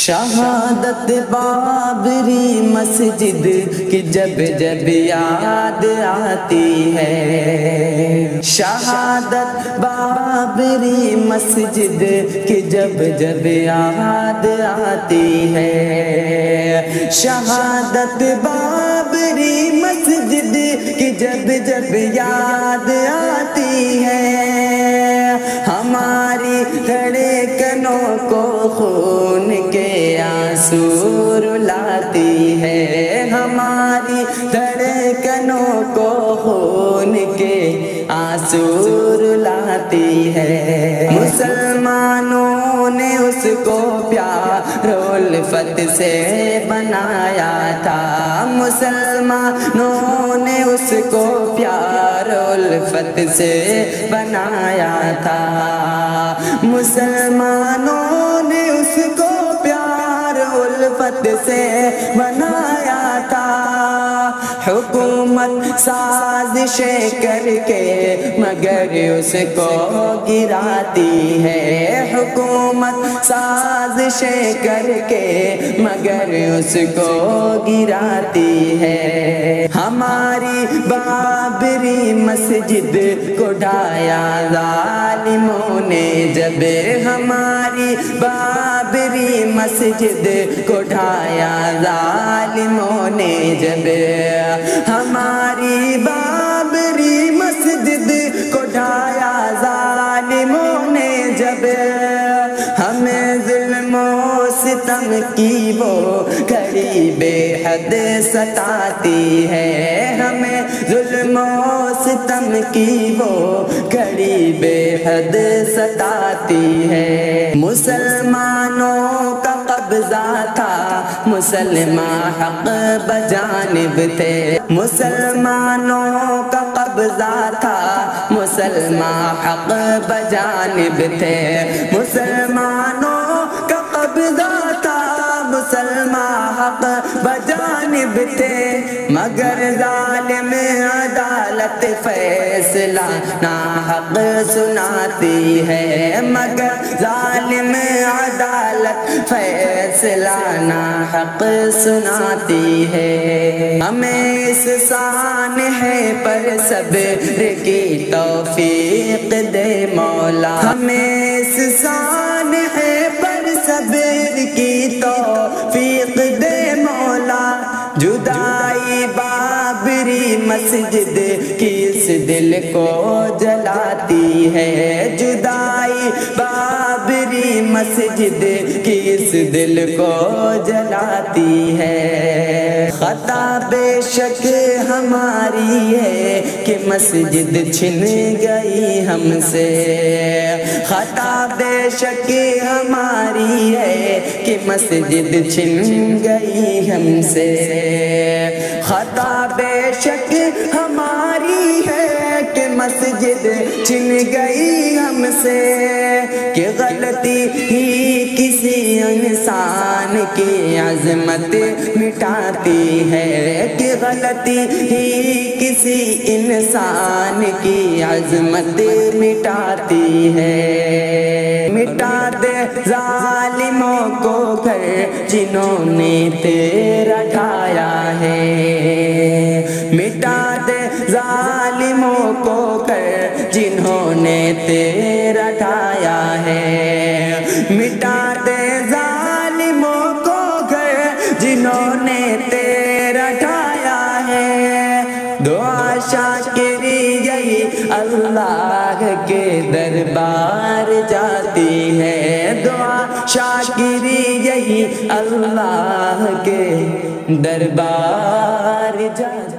شہادت بابری مسجد کی جب جب یاد آتی ہے، شہادت بابری مسجد کی جب جب یاد آتی ہے، شہادت بابری مسجد کی جب جب یاد آتی ہے، ہماری دھڑکنوں کو خون کے آنسو رلاتی ہے، ہماری دھڑکنوں کو خون کے آنسو رلاتی ہے۔ مسلمانوں نے اس کو پیار و الفت سے بنایا تھا، مسلمانوں نے اس کو پیار و الفت سے بنایا تھا، مسلمانوں نے اس کو پیار و الفت سے بنایا تھا، حکومت سازشیں کر کے مگر اس کو گراتی ہے، حکومت سازشیں کر کے مگر اس کو گراتی ہے، ہماری بابری مسجد کو ڈھایا ظالموں نے جب، ہماری بابری مسجد کو ڈھایا ظالموں نے جب، ہماری بابری مسجد کو ڈھایا ظالموں نے جب، ہمیں ظلم و ستم کی وہ گھڑی بے حد ستاتی ہے، ہمیں ظلم و ستم کی وہ گھڑی بے حد ستاتی ہے، مسلمانوں کا قبضہ تھا، مسلمان حق بجانب تھے، مسلمانوں کا قبضہ تھا، مسلمان حق بجانب تھے، مسلمانوں کا قبضہ تھا، مسلمان حق بجانب تھے، مگر ظالم عدالت فیصلہ ناحق سناتی ہے، مگر ظالم عدالت فیصلہ ناحق سناتی ہے، ہمیں اس سانحہ پر صبر کی توفیق دے مولا، ہمیں اس سانحہ پر صبر کی توفیق دے مولا، جدائی بابری مسجد کی اس دل کو جلاتی ہے، جدائی بابری مسجد کی اس دل کو جلاتی ہے، خطا بے شک ہماری ہے کہ مسجد چھن گئی ہم سے، خطا بے شک ہماری ہے کہ مسجد چھن گئی ہم سے، خطا بے شک ہماری ہے کہ مسجد چھن گئی ہم سے، کہ غلطی ہی کسی انسان کی عظمت مٹاتی ہے، کہ غلطی ہی کسی انسان کی عظمت مٹاتی ہے، مٹا دے ظالموں کو گھر جنہوں نے تیرا ڈھایا ہے، مٹا دے ظالموں کو گھر جنہوں نے تیرا ڈھایا ہے، مٹا دے ظالموں کو گھر جنہوں نے تیرا ڈھایا ہے، دعا شاکری یہی اللہ کے دربار جاتی ہے، دعا شاکری یہی اللہ کے دربار جاتی ہے۔